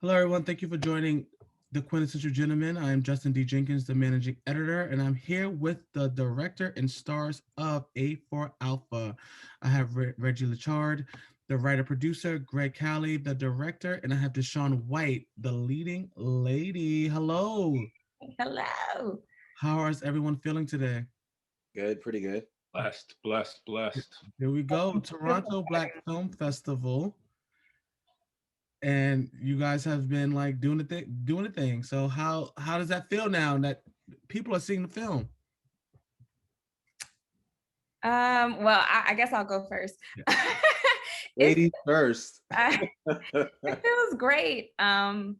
Hello, everyone. Thank you for joining The Quintessential Gentleman. I am Justin D. Jenkins, the managing editor, and I'm here with the director and stars of A4 Alpha. I have Reggie Lochard, the writer-producer, Greg Calley, the director, and I have DeShawn White, the leading lady. Hello. Hello. How is everyone feeling today? Good, pretty good. Blessed, blessed, blessed. Here we go. Toronto Black Film Festival. And you guys have been like doing the thing. So how does that feel now that people are seeing the film? Well, I guess I'll go first. Yeah. Ladies first. It feels great. A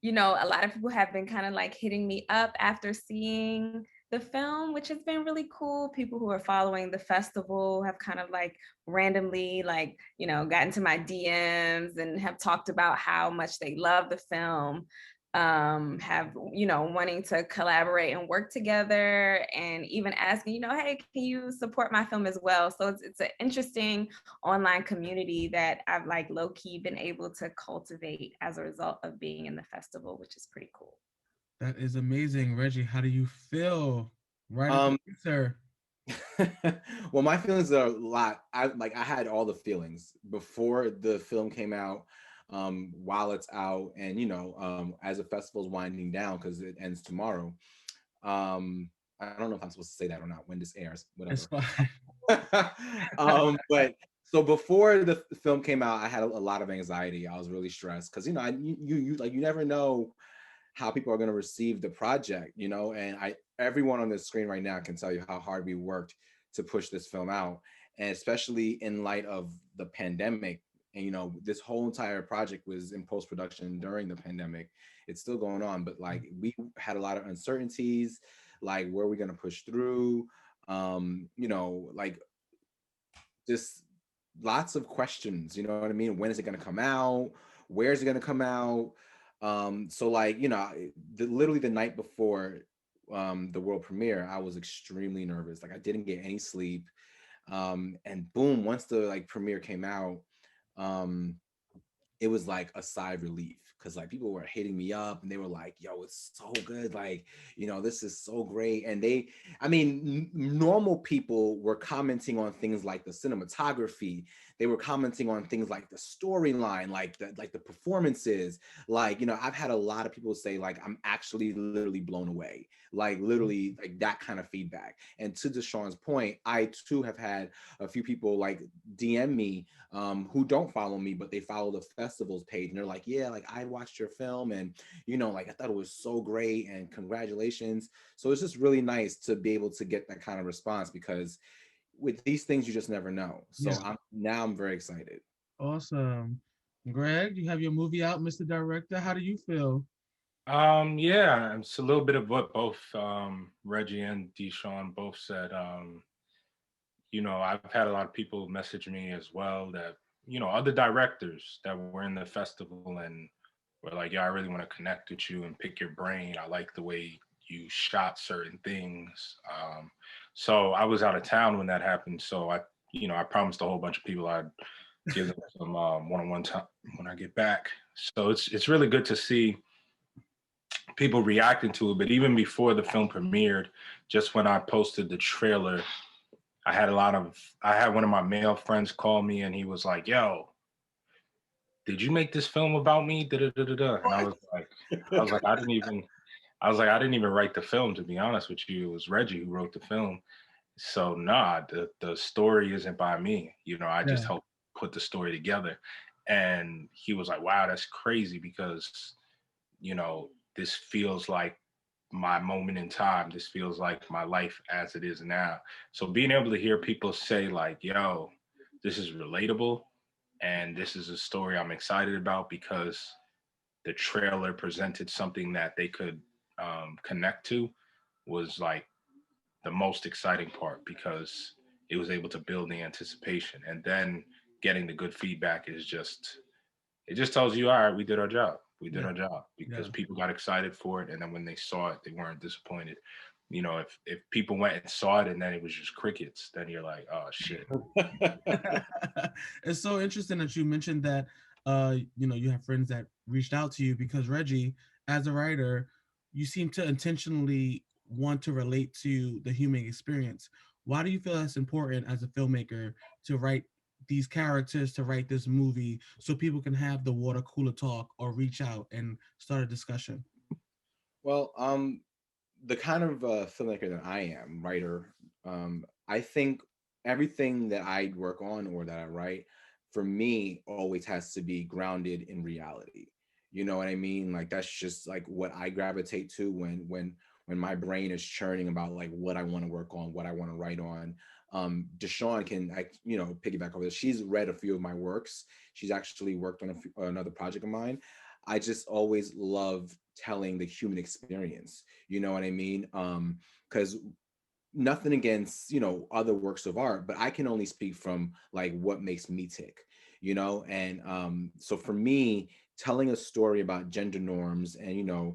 lot of people have been kind of like hitting me up after seeing the film, which has been really cool. People who are following the festival have kind of like randomly gotten to my DMs and have talked about how much they love the film, have wanting to collaborate and work together, and even asking, hey, can you support my film as well? So it's an interesting online community that I've like low-key been able to cultivate as a result of being in the festival, which is pretty cool. That is amazing. Reggie, how do you feel? Right, sir. Well, my feelings are a lot. I had all the feelings before the film came out, while it's out, and as the festival's winding down because it ends tomorrow. I don't know if I'm supposed to say that or not when this airs, It's whatever. fine. But so before the film came out, I had a lot of anxiety. I was really stressed because you never know how people are going to receive the project, and everyone on the screen right now can tell you how hard we worked to push this film out, and especially in light of the pandemic. And this whole entire project was in post-production during the pandemic. It's still going on, but like we had a lot of uncertainties, like where are we going to push through, like just lots of questions, you know what I mean? When is it going to come out? Where is it going to come out? So like, literally the night before the world premiere, I was extremely nervous. Like I didn't get any sleep. And boom, once the like premiere came out, um, it was like a sigh of relief because like people were hitting me up and they were like, yo, it's so good, like this is so great. And normal people were commenting on things like the cinematography. They were commenting on things like the storyline, like the performances. Like I've had a lot of people say like I'm actually literally blown away, like literally like that kind of feedback. And to DeShawn's point, I too have had a few people like DM me who don't follow me, but they follow the festival's page, and they're like, yeah, like I watched your film, and like I thought it was so great, and congratulations. So it's just really nice to be able to get that kind of response, because with these things you just never know. So Yeah. I'm very excited. Awesome. Greg, you have your movie out, Mr. Director. How do you feel? Yeah, it's a little bit of what both Reggie and DeShawn both said. I've had a lot of people message me as well that, other directors that were in the festival and were like, yeah, I really want to connect with you and pick your brain. I like the way you shot certain things. So I was out of town when that happened. So I promised a whole bunch of people I'd give them some one-on-one time when I get back. So it's really good to see people reacting to it. But even before the film premiered, just when I posted the trailer, I had one of my male friends call me and he was like, yo, did you make this film about me? Da, da, da, da, da. And I didn't even write the film, to be honest with you. It was Reggie who wrote the film. So nah, the story isn't by me. I just Yeah. helped put the story together. And he was like, wow, that's crazy because, this feels like my moment in time. This feels like my life as it is now. So being able to hear people say like, yo, this is relatable and this is a story I'm excited about because the trailer presented something that they could connect to was like the most exciting part, because it was able to build the anticipation, and then getting the good feedback it just tells you, all right, we did our job. We did Yeah. our job, because Yeah. people got excited for it. And then when they saw it, they weren't disappointed. If people went and saw it and then it was just crickets, then you're like, oh shit. It's so interesting that you mentioned that you have friends that reached out to you because Reggie, as a writer, you seem to intentionally want to relate to the human experience. Why do you feel that's important as a filmmaker to write these characters, to write this movie, so people can have the water cooler talk or reach out and start a discussion? Well, the kind of filmmaker that I am, writer, I think everything that I work on or that I write, for me, always has to be grounded in reality. You know what I mean? Like that's just like what I gravitate to when my brain is churning about like what I want to work on, what I want to write on. DeShawn can, piggyback over this. She's read a few of my works. She's actually worked on another project of mine. I just always love telling the human experience. You know what I mean? Because nothing against, other works of art, but I can only speak from like what makes me tick, And so for me, telling a story about gender norms and,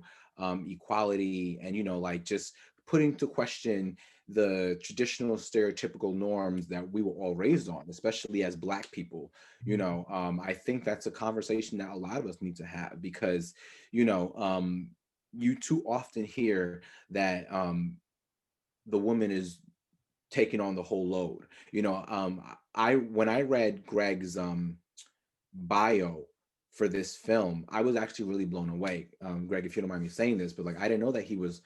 equality and, like just putting to question the traditional stereotypical norms that we were all raised on, especially as Black people, I think that's a conversation that a lot of us need to have because, you too often hear that the woman is taking on the whole load. I when I read Greg's bio for this film, I was actually really blown away. Greg, if you don't mind me saying this, but like I didn't know that he was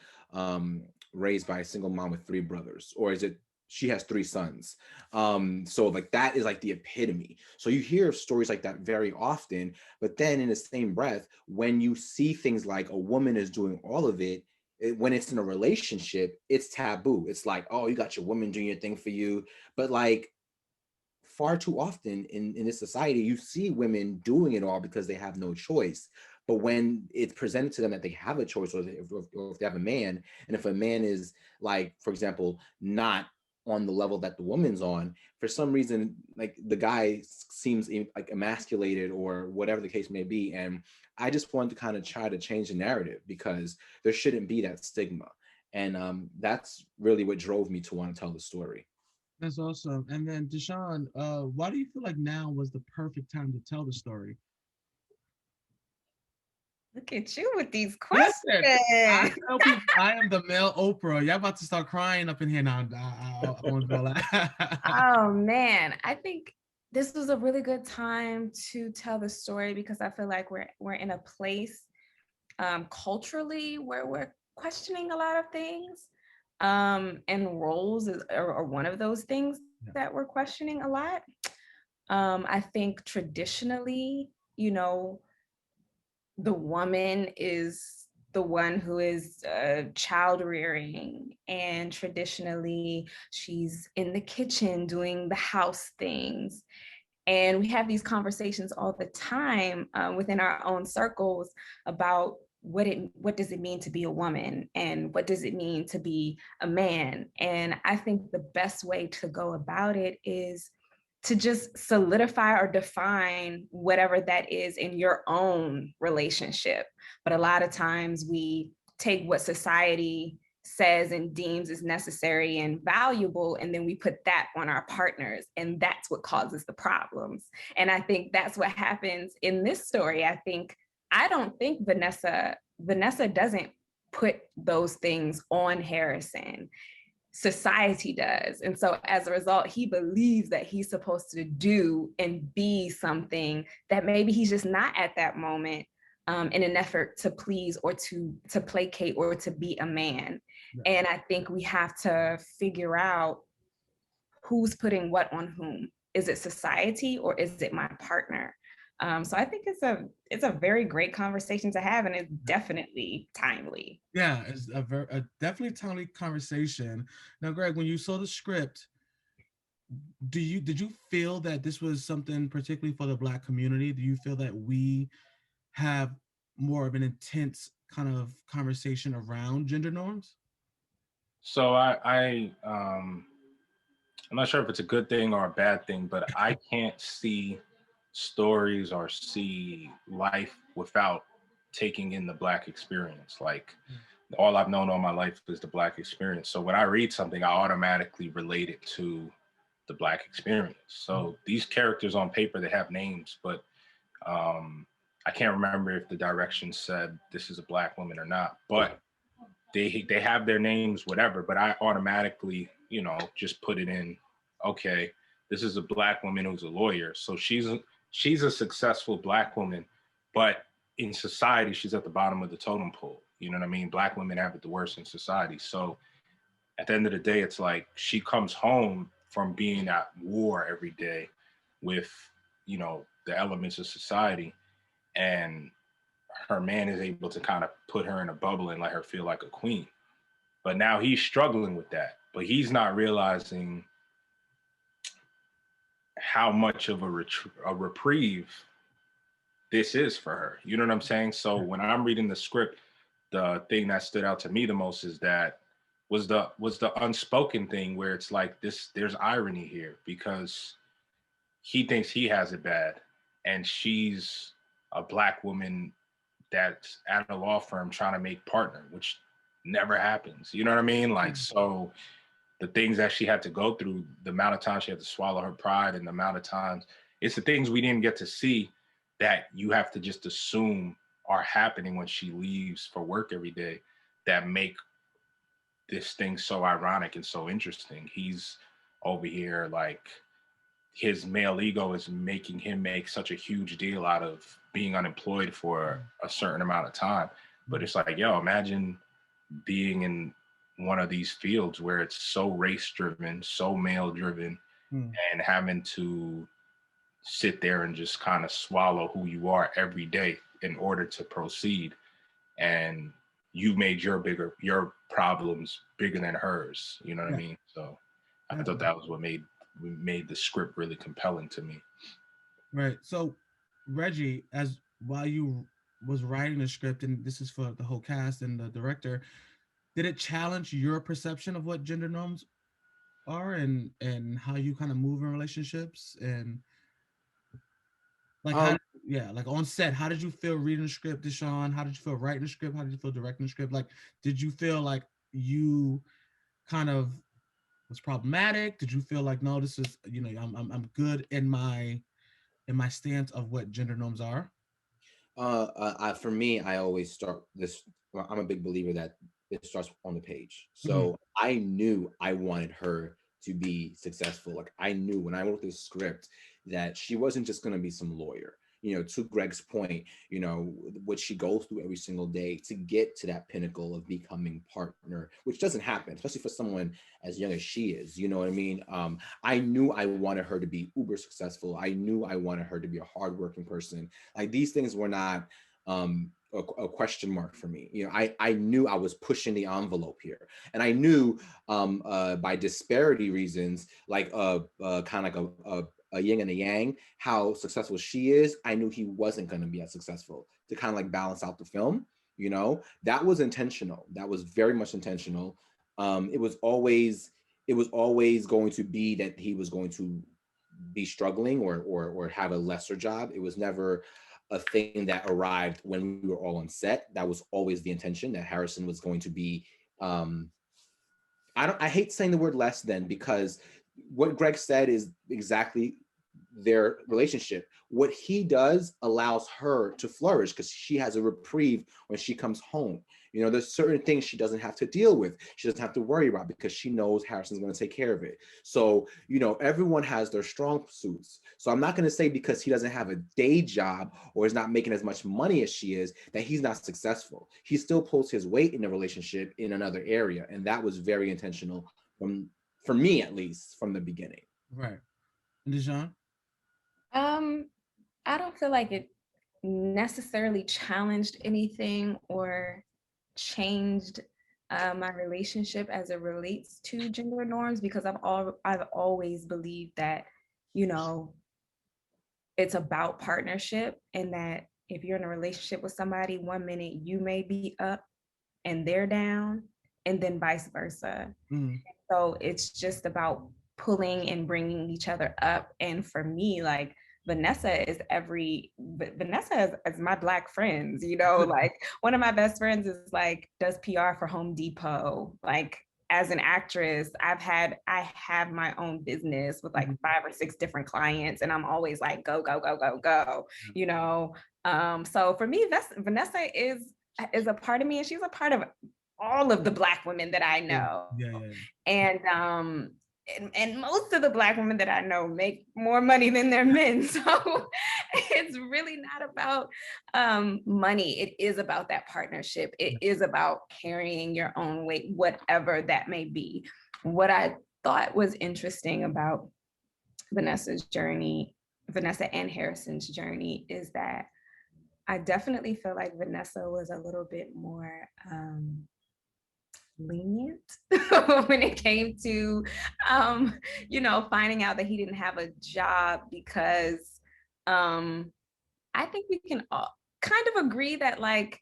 raised by a single mom with three brothers, or is it she has three sons? So like that is like the epitome. So you hear stories like that very often, but then in the same breath, when you see things like a woman is doing all of it, when it's in a relationship, it's taboo. It's like, oh, you got your woman doing your thing for you. But like far too often in this society, you see women doing it all because they have no choice. But when it's presented to them that they have a choice, or if they have a man, and if a man is like, for example, not on the level that the woman's on, for some reason, like the guy seems like emasculated or whatever the case may be. And I just wanted to kind of try to change the narrative because there shouldn't be that stigma. And that's really what drove me to want to tell the story. That's awesome. And then DeShawn, why do you feel like now was the perfect time to tell the story? Look at you with these Listen, I questions. tell people I am the male Oprah. Y'all about to start crying up in here now. I won't go that. Oh man, I think this was a really good time to tell the story because I feel like we're in a place culturally where we're questioning a lot of things. And roles are one of those things that we're questioning a lot. I think traditionally, the woman is the one who is child rearing, and traditionally she's in the kitchen doing the house things. And we have these conversations all the time within our own circles about what does it mean to be a woman and what does it mean to be a man. And I think the best way to go about it is to just solidify or define whatever that is in your own relationship. But a lot of times we take what society says and deems is necessary and valuable, and then we put that on our partners, and that's what causes the problems. And I think that's what happens in this story. I don't think Vanessa doesn't put those things on Harrison. Society does. And so as a result, he believes that he's supposed to do and be something that maybe he's just not at that moment, in an effort to please or to placate or to be a man. Yeah. And I think we have to figure out who's putting what on whom. Is it society or is it my partner? So I think it's a very great conversation to have, and it's definitely timely. Yeah, it's a definitely timely conversation. Now, Greg, when you saw the script, did you feel that this was something particularly for the Black community? Do you feel that we have more of an intense kind of conversation around gender norms? So I'm not sure if it's a good thing or a bad thing, but I can't see stories or see life without taking in the Black experience. Like all I've known all my life is the Black experience. So when I read something, I automatically relate it to the Black experience. So these characters on paper, they have names, but I can't remember if the direction said this is a Black woman or not, but they have their names, whatever, but I automatically, you know, just put it in, okay, this is a Black woman who's a lawyer. So she's a successful Black woman, but in society, she's at the bottom of the totem pole. You know what I mean? Black women have it the worst in society. So at the end of the day, it's like she comes home from being at war every day with, you know, the elements of society, and her man is able to kind of put her in a bubble and let her feel like a queen. But now he's struggling with that, but he's not realizing how much of a reprieve this is for her. You know what I'm saying? So when I'm reading the script, the thing that stood out to me the most is that was the unspoken thing, where it's like this, there's irony here, because he thinks he has it bad, and she's a Black woman that's at a law firm trying to make partner, which never happens. You know what I mean? Like, so the things that she had to go through, the amount of times she had to swallow her pride, and the amount of times, it's the things we didn't get to see that you have to just assume are happening when she leaves for work every day, that make this thing so ironic and so interesting. He's over here, like, his male ego is making him make such a huge deal out of being unemployed for a certain amount of time. But it's like, yo, imagine being in one of these fields where it's so race driven, so male driven, and having to sit there and just kind of swallow who you are every day in order to proceed. And you made your problems bigger than hers. You know what I mean? So I thought that was what made the script really compelling to me. Right. So Reggie, as while you was writing the script, and this is for the whole cast and the director, did it challenge your perception of what gender norms are, and how you kind of move in relationships, and like like on set, how did you feel reading the script, DeShawn? How did you feel writing the script? How did you feel directing the script? Like, did you feel like you kind of was problematic? Did you feel like, no, this is, you know, I'm good in my stance of what gender norms are? For me, I always start this. I'm a big believer that it starts on the page. So I knew I wanted her to be successful. Like, I knew when I wrote this script that she wasn't just going to be some lawyer. You know, to Greg's point, you know, what she goes through every single day to get to that pinnacle of becoming partner, which doesn't happen, especially for someone as young as she is. You know what I mean? I knew I wanted her to be uber successful. I knew I wanted her to be a hardworking person. Like, these things were not a question mark for me. You know, I knew I was pushing the envelope here, and I knew by disparity reasons, like kind of like a yin and a yang, how successful she is, I knew he wasn't going to be as successful, to kind of like balance out the film. You know, that was intentional. That was very much intentional. It was always going to be that he was going to be struggling or have a lesser job. It was never a thing that arrived when we were all on set. That was always the intention, that Harrison was going to be I hate saying the word less than, because what Greg said is exactly their relationship. What he does allows her to flourish, because she has a reprieve when she comes home. You know, there's certain things she doesn't have to deal with. She doesn't have to worry about, because she knows Harrison's going to take care of it. So, you know, everyone has their strong suits. So I'm not going to say because he doesn't have a day job or is not making as much money as she is, that he's not successful. He still pulls his weight in a relationship in another area. And that was very intentional for me, at least, from the beginning. Right. DeShawn? I don't feel like it necessarily challenged anything or changed my relationship as it relates to gender norms, because I've always believed that, you know, it's about partnership, and that if you're in a relationship with somebody, one minute you may be up and they're down, and then vice versa. So it's just about pulling and bringing each other up. And for me, like, Vanessa is my Black friends, you know, like, one of my best friends is like, does PR for Home Depot. Like, as an actress, I have my own business with like 5 or 6 different clients, and I'm always like, go, go, go, go, go, you know. So for me, Vanessa is a part of me, and she's a part of all of the Black women that I know. And most of the Black women that I know make more money than their men. So it's really not about money. It is about that partnership. It is about carrying your own weight, whatever that may be. What I thought was interesting about Vanessa and Harrison's journey is that I definitely feel like Vanessa was a little bit more lenient when it came to, finding out that he didn't have a job, because I think we can all kind of agree that like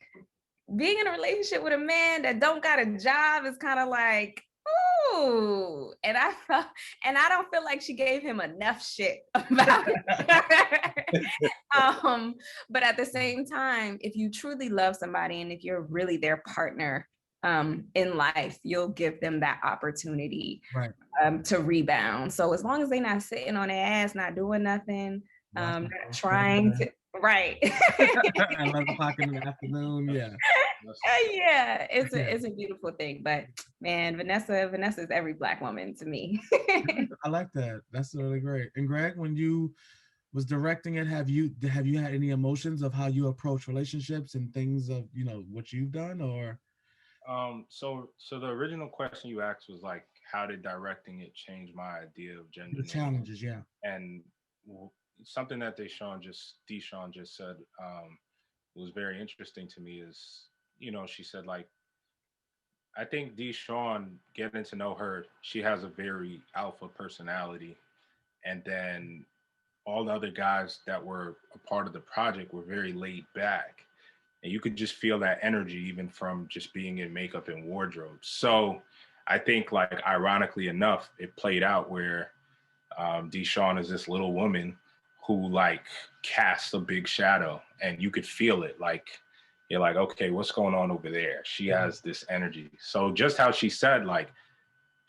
being in a relationship with a man that don't got a job is kind of like, ooh, and I don't feel like she gave him enough shit about it. But at the same time, if you truly love somebody and if you're really their partner in life, you'll give them that opportunity to rebound. So as long as they're not sitting on their ass, not doing nothing, not trying to, right. 11 o'clock in the afternoon, yeah. Yeah, it's a beautiful thing. But man, Vanessa's every Black woman to me. I like that. That's really great. And Greg, when you was directing it, have you had any emotions of how you approach relationships and things of what you've done, or? So the original question you asked was like, how did directing it change my idea of gender? The challenges, yeah. And something that DeShawn just said was very interesting to me is, she said like, I think DeShawn, getting to know her, she has a very alpha personality, and then all the other guys that were a part of the project were very laid back. And you could just feel that energy even from just being in makeup and wardrobe. So I think, like, ironically enough, it played out where DeShawn is this little woman who like casts a big shadow, and you could feel it. Like, you're like, okay, what's going on over there? She has this energy. So just how she said, like,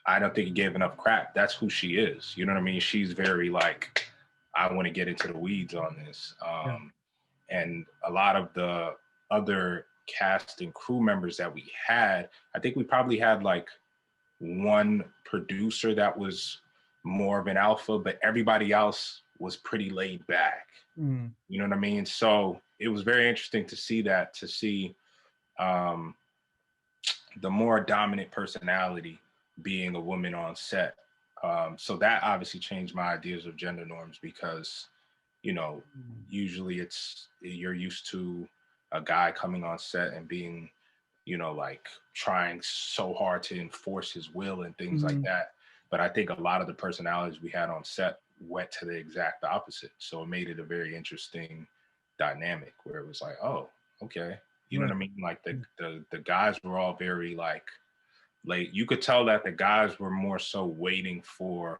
I don't think he gave enough crap. That's who she is. You know what I mean? She's very like, I want to get into the weeds on this. And a lot of the other cast and crew members that we had, I think we probably had like one producer that was more of an alpha, but everybody else was pretty laid back. You know what I mean? So it was very interesting to see the more dominant personality being a woman on set. So that obviously changed my ideas of gender norms, because usually you're used to a guy coming on set and being, like trying so hard to enforce his will and things like that. But I think a lot of the personalities we had on set went to the exact opposite. So it made it a very interesting dynamic where it was like, oh, okay. You know what I mean? Like the guys were all very like you could tell that the guys were more so waiting for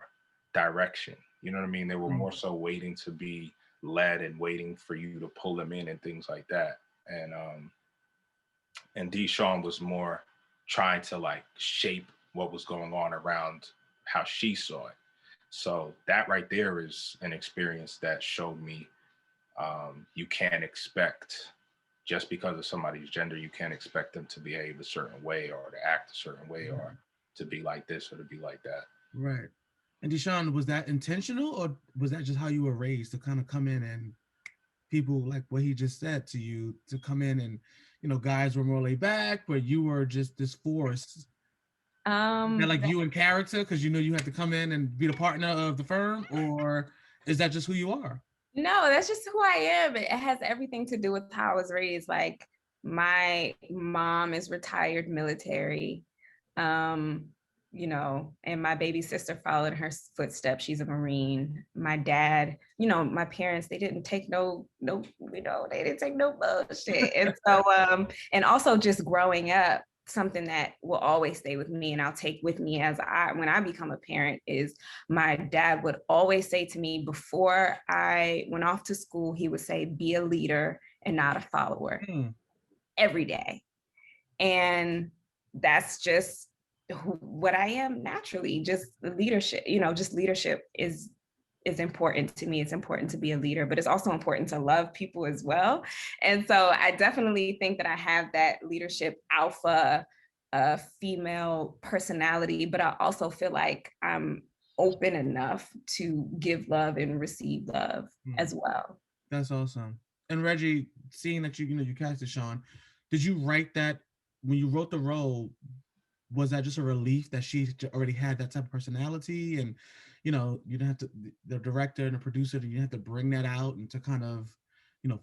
direction. You know what I mean? They were more so waiting to be led and waiting for you to pull them in and things like that. And DeShawn was more trying to like shape what was going on around how she saw it. So that right there is an experience that showed me you can't expect, just because of somebody's gender, you can't expect them to behave a certain way or to act a certain way or to be like this or to be like that. Right. And DeShawn, was that intentional, or was that just how you were raised to kind of come in and people, like what he just said to you, to come in and, guys were more laid back, but you were just this force? Like you in character because you had to come in and be the partner of the firm, or is that just who you are? No, that's just who I am. It has everything to do with how I was raised. Like my mom is retired military, and my baby sister followed in her footsteps. She's a Marine. My dad, my parents, they didn't take no, they didn't take no bullshit. And so, and also just growing up, something that will always stay with me and I'll take with me when I become a parent is my dad would always say to me before I went off to school, he would say, be a leader and not a follower every day. And that's just what I am naturally, just leadership, just leadership is is important to me. It's important to be a leader, but it's also important to love people as well. And so I definitely think that I have that leadership alpha female personality, but I also feel like I'm open enough to give love and receive love as well. That's awesome. And Reggie, seeing that you cast DeShawn, did you write that when you wrote the role? Was that just a relief that she already had that type of personality, and you didn't have to, the director and the producer, you have to bring that out and to kind of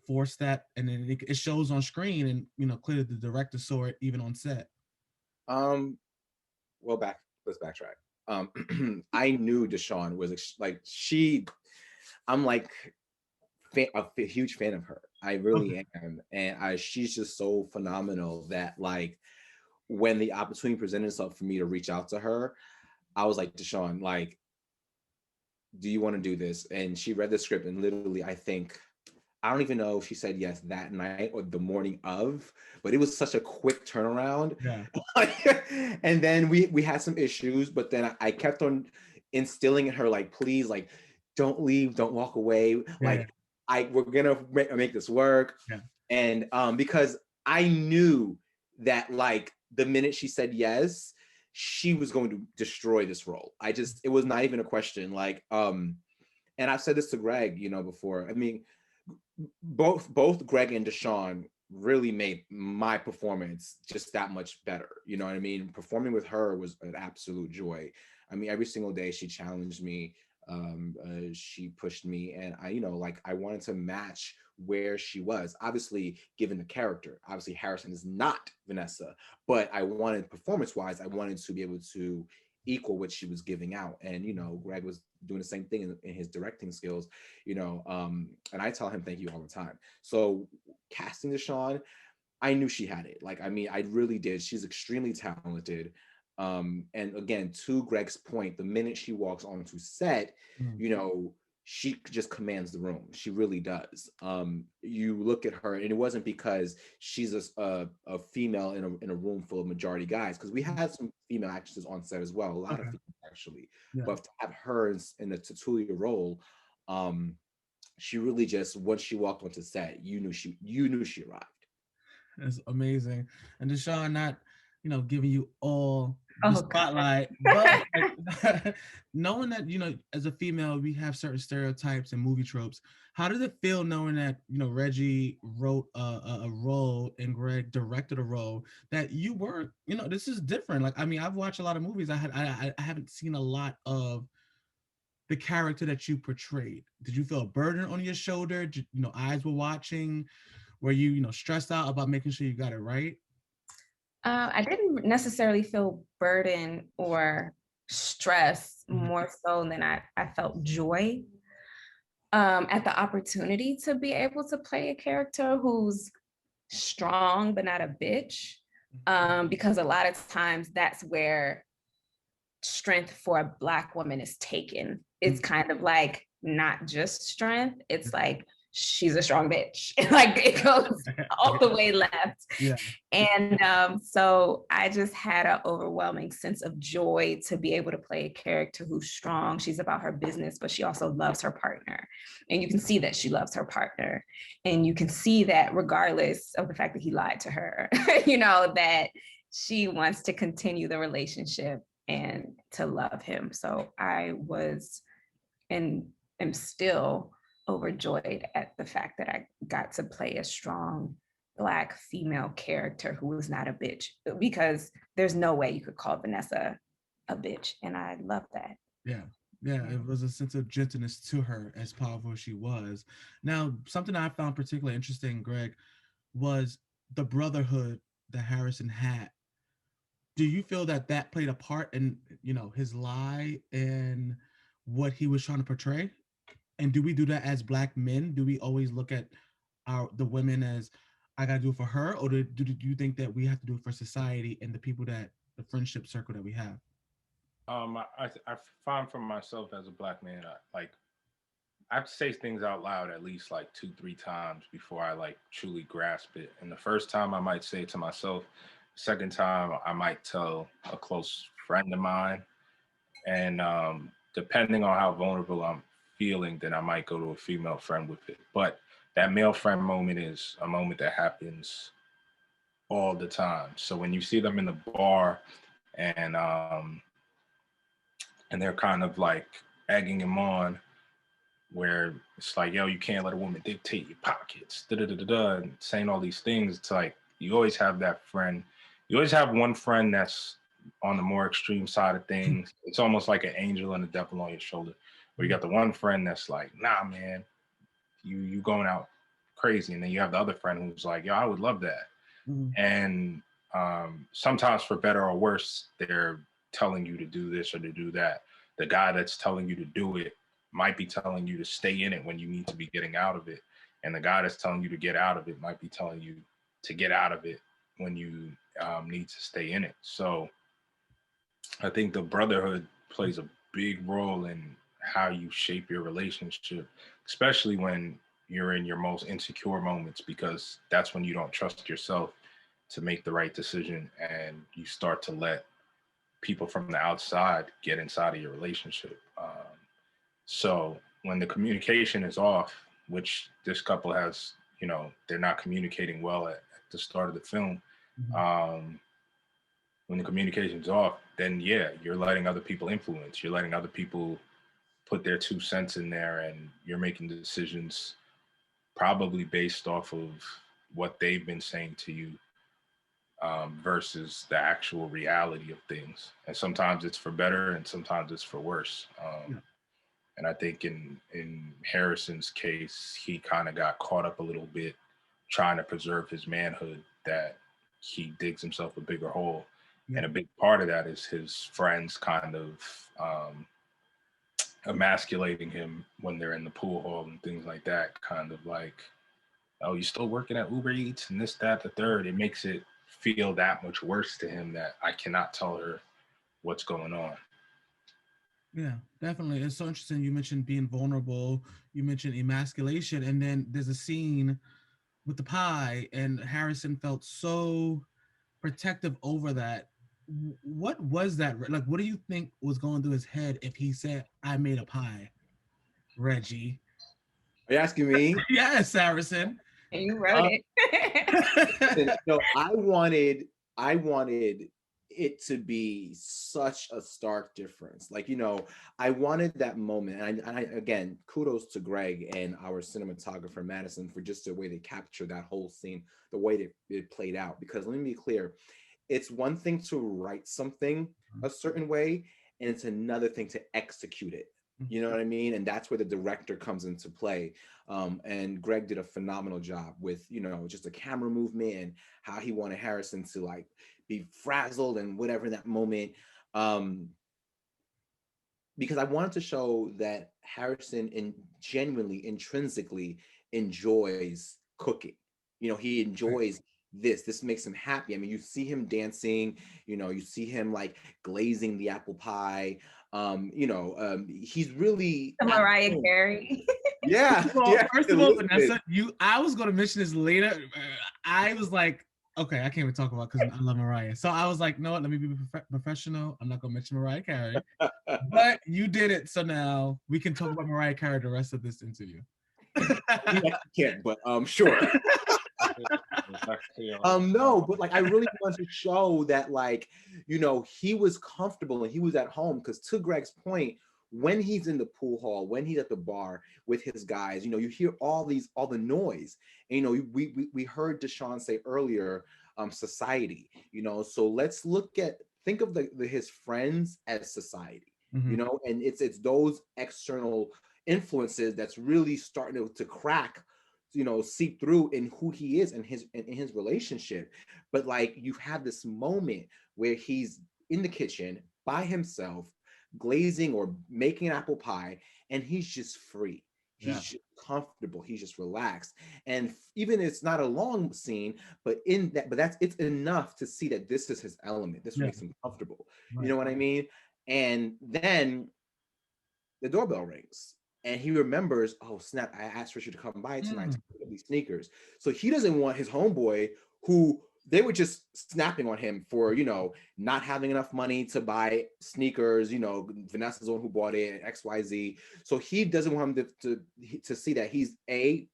force that, and then it shows on screen, and clearly the director saw it even on set. Well, let's backtrack. I knew DeShawn was like I'm like a huge fan of her. I really am, and she's just so phenomenal that like when the opportunity presented itself for me to reach out to her, I was like, DeShawn, like, do you want to do this? And she read the script, and literally, I don't even know if she said yes that night or the morning of, but it was such a quick turnaround. Yeah. And then we had some issues, but then I kept on instilling in her, like, please, like, don't leave, don't walk away. Yeah. Like, we're gonna make this work. Yeah. And because I knew that, like, the minute she said yes, she was going to destroy this role. It was not even a question. Like, and I've said this to Greg, before. I mean, both Greg and DeShawn really made my performance just that much better. You know what I mean? Performing with her was an absolute joy. I mean, every single day she challenged me. She pushed me, and I wanted to match where she was. Obviously, given the character, obviously Harrison is not Vanessa, but I wanted, performance-wise, I wanted to be able to equal what she was giving out. And Greg was doing the same thing in his directing skills. And I tell him thank you all the time. So casting DeShawn, I knew she had it. Like, I mean, I really did. She's extremely talented. And again, to Greg's point, the minute she walks onto set, she just commands the room. She really does. You look at her, and it wasn't because she's a female in a room full of majority guys, because we had some female actresses on set as well, a lot of females actually. Yeah. But to have her in the Tutulia role, she really just, once she walked onto set, you knew she arrived. That's amazing. And DeShawn, not giving you all the spotlight, but knowing that as a female we have certain stereotypes and movie tropes. How did it feel knowing that Reggie wrote a role and Greg directed a role that you weren't? This is different. Like, I mean, I've watched a lot of movies. I haven't seen a lot of the character that you portrayed. Did you feel a burden on your shoulder? Eyes were watching. Were you stressed out about making sure you got it right? I didn't necessarily feel burden or stress, more so than I felt joy at the opportunity to be able to play a character who's strong but not a bitch, because a lot of times that's where strength for a Black woman is taken. It's kind of like not just strength, it's like she's a strong bitch. Like, it goes all the way left. Yeah. And so I just had an overwhelming sense of joy to be able to play a character who's strong. She's about her business, but she also loves her partner. And you can see that she loves her partner. And you can see that regardless of the fact that he lied to her, that she wants to continue the relationship and to love him. So I was and am still overjoyed at the fact that I got to play a strong Black female character who was not a bitch, because there's no way you could call Vanessa a bitch, and I love that. Yeah, it was a sense of gentleness to her, as powerful as she was. Now, something I found particularly interesting, Greg, was the brotherhood that Harrison had. Do you feel that played a part in his lie and what he was trying to portray? And do we do that as Black men? Do we always look at the women as, I gotta do it for her, or do you think that we have to do it for society and the friendship circle that we have? I find for myself as a Black man, I have to say things out loud at least like 2-3 times before I truly grasp it. And the first time I might say it to myself, second time I might tell a close friend of mine. And depending on how vulnerable I'm feeling, then I might go to a female friend with it. But that male friend moment is a moment that happens all the time. So when you see them in the bar and they're kind of like egging him on, where it's like, yo, you can't let a woman dictate your pockets, da da da da da, and saying all these things. It's like you always have that friend. You always have one friend that's on the more extreme side of things. It's almost like an angel and a devil on your shoulder. Where you got the one friend that's like, nah, man, you going out crazy, and then you have the other friend who's like, yo, I would love that. And sometimes for better or worse, they're telling you to do this or to do that. The guy that's telling you to do it might be telling you to stay in it when you need to be getting out of it. And the guy that's telling you to get out of it might be telling you to get out of it when you need to stay in it. So I think the brotherhood plays a big role in how you shape your relationship, especially when you're in your most insecure moments, because that's when you don't trust yourself to make the right decision and you start to let people from the outside get inside of your relationship. So when the communication is off, which this couple has, you know, they're not communicating well at the start of the film. When the communication's off, then yeah, you're letting other people influence. You're letting other people put their 2 cents in there, and you're making decisions probably based off of what they've been saying to you versus the actual reality of things. And sometimes it's for better and sometimes it's for worse. And I think in Harrison's case, he kind of got caught up a little bit trying to preserve his manhood, that he digs himself a bigger hole. And a big part of that is his friends kind of emasculating him when they're in the pool hall and things like that. Kind of like, oh, you still working at Uber Eats and this, that, the third. It makes it feel that much worse to him that I cannot tell her what's going on. Yeah, definitely. It's so interesting. You mentioned being vulnerable. You mentioned emasculation. And then there's a scene with the pie, and Harrison felt so protective over that. What was that? Like, what do you think was going through his head if he said, I made a pie, Reggie? Are you asking me? Yes, Harrison. You wrote it. No, I wanted it to be such a stark difference. Like, you know, I wanted that moment. And I again, kudos to Greg and our cinematographer, Madison, for just the way they captured that whole scene, the way that it played out. Because let me be clear, it's one thing to write something a certain way, and it's another thing to execute it. You know what I mean? And that's where the director comes into play. And Greg did a phenomenal job with, you know, just the camera movement and how he wanted Harrison to like be frazzled and whatever in that moment. Because I wanted to show that Harrison genuinely, intrinsically enjoys cooking. You know, he enjoys this makes him happy. I mean, you see him dancing, you know, you see him like glazing the apple pie. He's really Mariah Carey. Yeah. First of all, Vanessa, I was going to mention this later. I was like, okay, I can't even talk about because I love Mariah. So I was like, no, let me be professional. I'm not going to mention Mariah Carey. But you did it. So now we can talk about Mariah Carey the rest of this interview. You can't, but sure. No, but like I really wanted to show that, like, you know, he was comfortable and he was at home, because to Greg's point, when he's in the pool hall, when he's at the bar with his guys, you know, you hear all the noise. And, you know, we heard DeShawn say earlier, society, you know, so let's think of his friends as society, you know, and it's those external influences that's really starting to crack, you know, seep through in who he is and in his relationship. But like, you have this moment where he's in the kitchen by himself, glazing or making an apple pie, and he's just free. He's just comfortable. He's just relaxed. And even it's not a long scene, but it's enough to see that this is his element. This makes him comfortable. Right. You know what I mean? And then the doorbell rings. And he remembers, oh snap, I asked Richard to come by tonight to pick up these sneakers. So he doesn't want his homeboy, who they were just snapping on him for, you know, not having enough money to buy sneakers. You know, Vanessa's the one who bought it, XYZ. So he doesn't want him to see that he's A,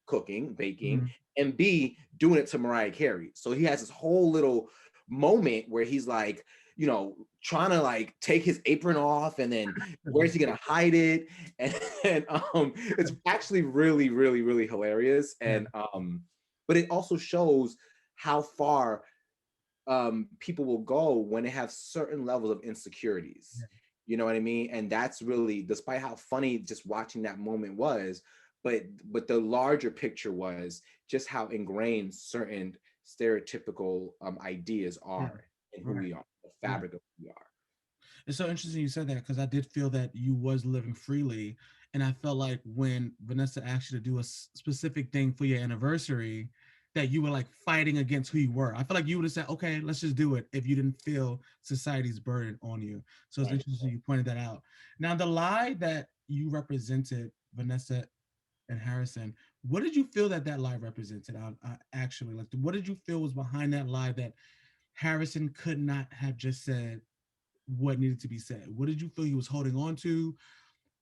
cooking, baking, and B, doing it to Mariah Carey. So he has this whole little moment where he's like, you know, trying to like take his apron off, and then where's he gonna hide it? And it's actually really, really, really hilarious. And but it also shows how far people will go when they have certain levels of insecurities. You know what I mean? And that's really, despite how funny just watching that moment was, but the larger picture was just how ingrained certain stereotypical ideas are in who we are, the fabric of who we are. It's so interesting you said that, because I did feel that you was living freely, and I felt like when Vanessa asked you to do a specific thing for your anniversary, that you were like fighting against who you were. I feel like you would have said, okay, let's just do it, if you didn't feel society's burden on you. So it's interesting you pointed that out. Now, the lie that you represented, Vanessa and Harrison, what did you feel that lie represented? Actually, like, what did you feel was behind that lie that Harrison could not have just said what needed to be said? What did you feel he was holding on to?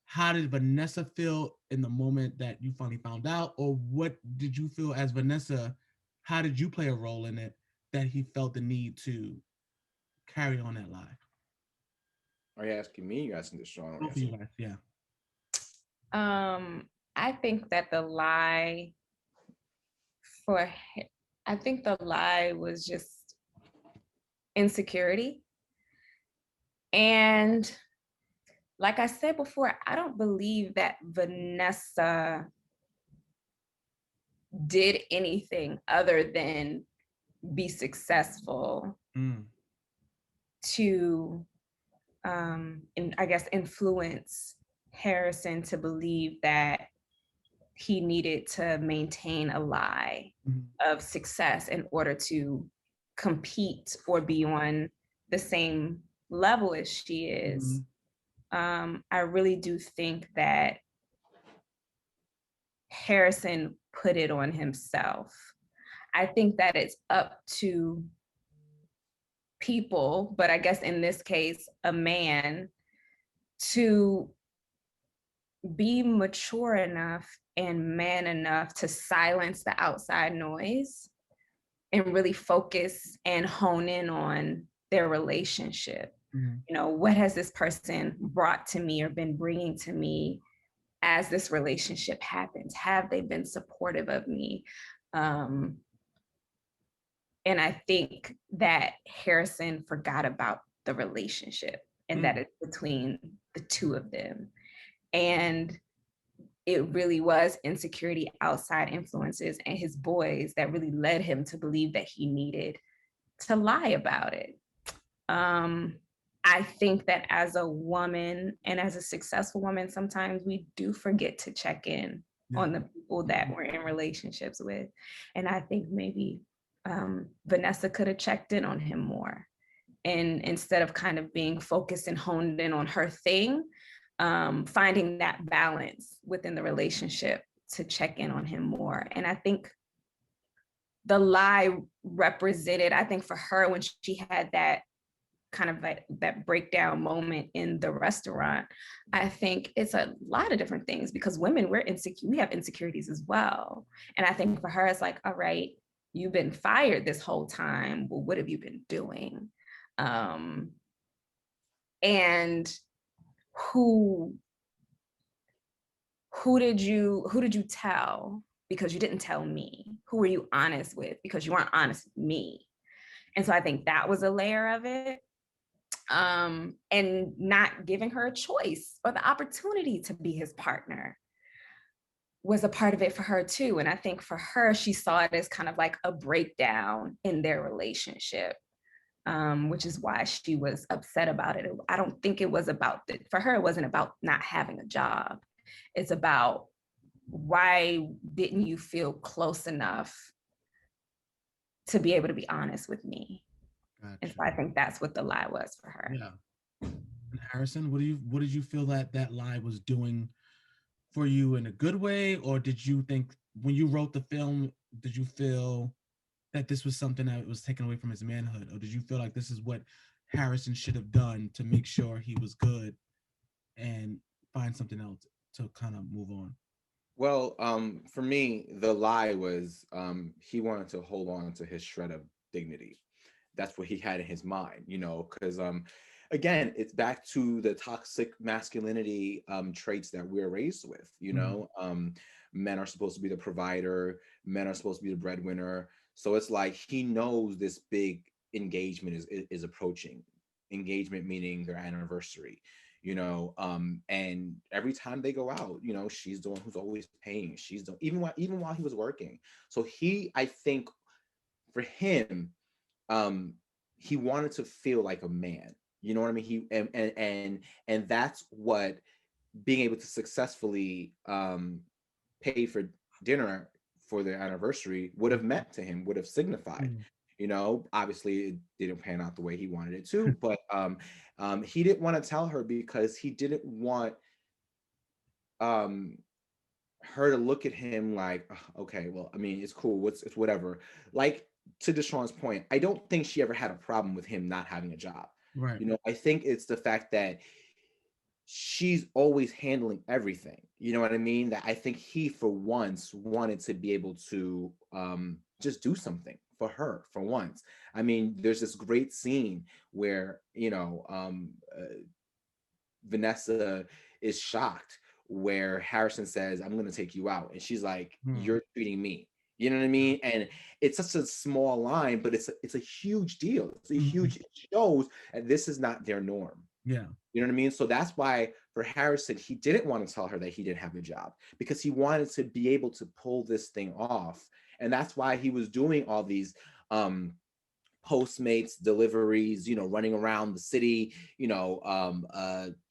How did Vanessa feel in the moment that you finally found out? Or what did you feel as Vanessa? How did you play a role in it that he felt the need to carry on that lie? Are you asking me? You asking DeShawn? Both of you guys, yeah. I think that the lie was just insecurity. And like I said before, I don't believe that Vanessa did anything other than be successful to, I guess, influence Harrison to believe that he needed to maintain a lie of success in order to compete or be on the same level as she is. I really do think that Harrison put it on himself. I think that it's up to people, but I guess in this case, a man, to be mature enough and man enough to silence the outside noise and really focus and hone in on their relationship. You know, what has this person brought to me or been bringing to me as this relationship happens? Have they been supportive of me? And I think that Harrison forgot about the relationship and that it's between the two of them. And it really was insecurity, outside influences, and his boys that really led him to believe that he needed to lie about it. I think that as a woman and as a successful woman, sometimes we do forget to check in on the people that we're in relationships with. And I think maybe Vanessa could have checked in on him more. And instead of kind of being focused and honed in on her thing, finding that balance within the relationship to check in on him more. And I think the lie represented, I think for her, when she had that kind of like that breakdown moment in the restaurant, I think it's a lot of different things, because women, we have insecurities as well. And I think for her, it's like, all right, you've been fired this whole time. Well, what have you been doing? And who did you tell? Because you didn't tell me. Who were you honest with? Because you weren't honest with me. And so I think that was a layer of it. And not giving her a choice or the opportunity to be his partner was a part of it for her too. And I think for her, she saw it as kind of like a breakdown in their relationship, which is why she was upset about it. I don't think it was about for her, it wasn't about not having a job. It's about, why didn't you feel close enough to be able to be honest with me? Gotcha. And so I think that's what the lie was for her. Yeah. And Harrison, what did you feel that lie was doing for you in a good way? Or did you think when you wrote the film, did you feel that this was something that was taken away from his manhood, or did you feel like this is what Harrison should have done to make sure he was good and find something else to kind of move on? Well, for me, the lie was he wanted to hold on to his shred of dignity. That's what he had in his mind, you know, because again, it's back to the toxic masculinity traits that we're raised with, you know. Men are supposed to be the provider, men are supposed to be the breadwinner. So it's like he knows this big engagement is approaching. Engagement meaning their anniversary, you know. And every time they go out, you know, she's the one who's always paying. She's the even while he was working. So I think for him, um he wanted to feel like a man, you know what I mean. He and that's what being able to successfully pay for dinner for their anniversary would have meant to him, would have signified. You know, obviously it didn't pan out the way he wanted it to, but he didn't want to tell her because he didn't want um her to look at him like, "Ugh, okay, well, I mean, it's cool, it's whatever." Like, to Deshawn's point, I don't think she ever had a problem with him not having a job. Right. You know, I think it's the fact that she's always handling everything. You know what I mean? That I think he, for once, wanted to be able to just do something for her for once. I mean, there's this great scene where, you know, Vanessa is shocked, where Harrison says, "I'm going to take you out." And she's like, "You're treating me." You know what I mean? And it's such a small line, but it's a huge deal. It's a huge, it shows that this is not their norm. Yeah. You know what I mean? So that's why for Harrison, he didn't want to tell her that he didn't have a job, because he wanted to be able to pull this thing off. And that's why he was doing all these Postmates deliveries, you know, running around the city, you know,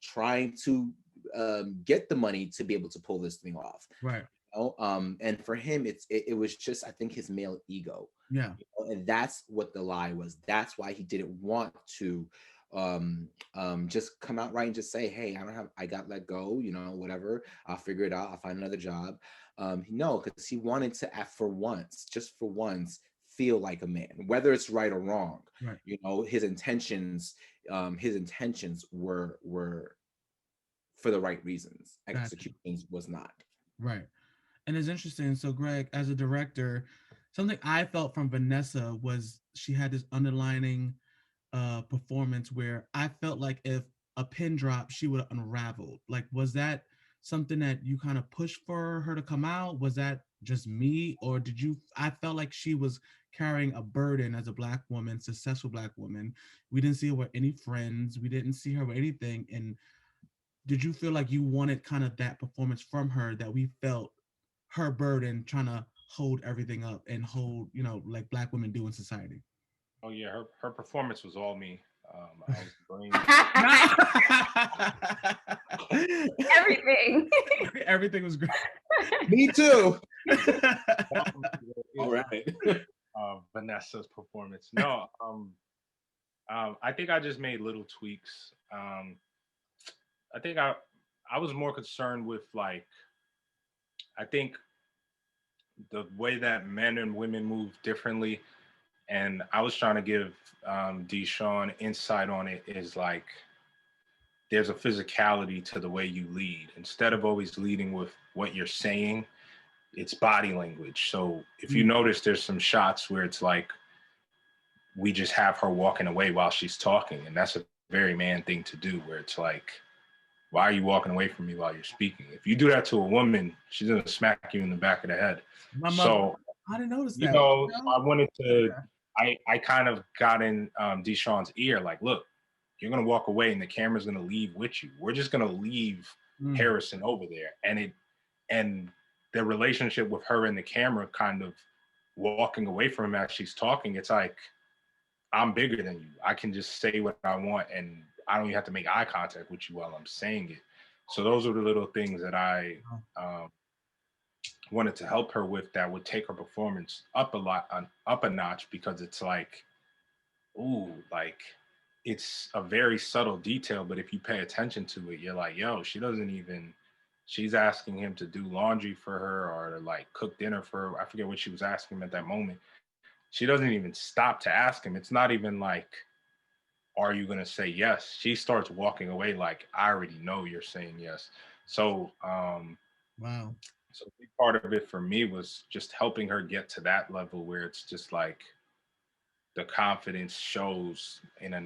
trying to get the money to be able to pull this thing off. Right. You know? And for him, it was just, I think, his male ego. Yeah. You know? And that's what the lie was. That's why he didn't want to just come out right and just say, "Hey, I got let go, you know, whatever, I'll figure it out, I'll find another job." No, because he wanted to, for once, just for once, feel like a man, whether it's right or wrong. Right. You know, his intentions were for the right reasons. Gotcha. Executions was not. Right. And it's interesting. So, Greg, as a director, something I felt from Vanessa was she had this underlining performance where I felt like if a pin drop, she would have unraveled. Like, was that something that you kind of pushed for her to come out? Was that just me, or did you? I felt like she was carrying a burden as a Black woman, successful Black woman. We didn't see her with any friends. We didn't see her with anything. And did you feel like you wanted kind of that performance from her, that we felt her burden trying to hold everything up and hold, you know, like Black women do in society? Oh yeah, her performance was all me. I was bringing Everything. Everything was great. Me too. All right. Vanessa's performance. No, I think I just made little tweaks. I think I was more concerned with, like, I think the way that men and women move differently, and I was trying to give DeShawn insight on it, is like there's a physicality to the way you lead. Instead of always leading with what you're saying, it's body language. So if you notice, there's some shots where it's like we just have her walking away while she's talking, and that's a very man thing to do, where it's like, why are you walking away from me while you're speaking? If you do that to a woman, she's gonna smack you in the back of the head. So I didn't notice that. You know, I wanted to. I kind of got in DeShawn's ear, like, look, you're gonna walk away, and the camera's gonna leave with you. We're just gonna leave Harrison over there, and the relationship with her and the camera, kind of walking away from him as she's talking. It's like, I'm bigger than you. I can just say what I want, and I don't even have to make eye contact with you while I'm saying it. So those are the little things that I wanted to help her with, that would take her performance up a notch, because it's like, ooh, like, it's a very subtle detail, but if you pay attention to it, you're like, yo, she's asking him to do laundry for her, or to like cook dinner for her. I forget what she was asking him at that moment. she doesn't even stop to ask him. It's not even like, are you going to say yes? She starts walking away like, I already know you're saying yes. So, Wow. so a big part of it for me was just helping her get to that level where it's just like the confidence shows in a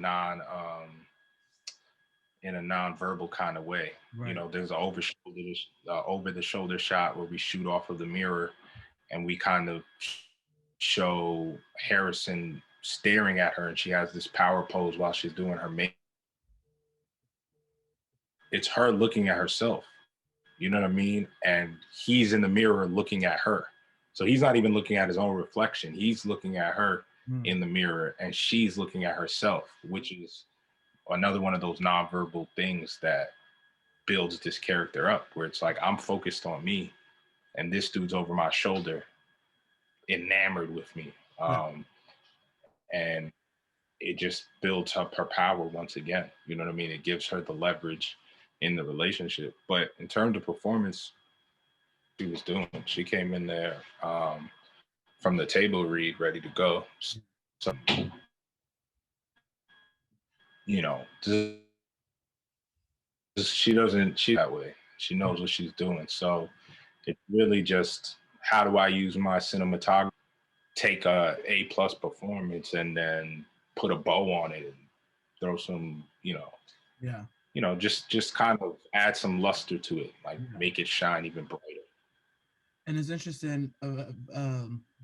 non-verbal kind of way. Right. You know, there's an over the shoulder shot where we shoot off of the mirror and we kind of show Harrison staring at her, and she has this power pose while she's doing her makeup. It's her looking at herself, you know what I mean? And he's in the mirror looking at her. So he's not even looking at his own reflection. He's looking at her in the mirror, and she's looking at herself, which is another one of those nonverbal things that builds this character up, where it's like, I'm focused on me and this dude's over my shoulder enamored with me. And it just builds up her power once again. You know what I mean? It gives her the leverage in the relationship. But in terms of performance, she was doing, she came in there from the table read ready to go. So, you know, she that way. She knows what she's doing. So it's really just, how do I use my cinematography, take a A+ performance and then put a bow on it and throw some, just kind of add some luster to it, like make it shine even brighter. And it's interesting,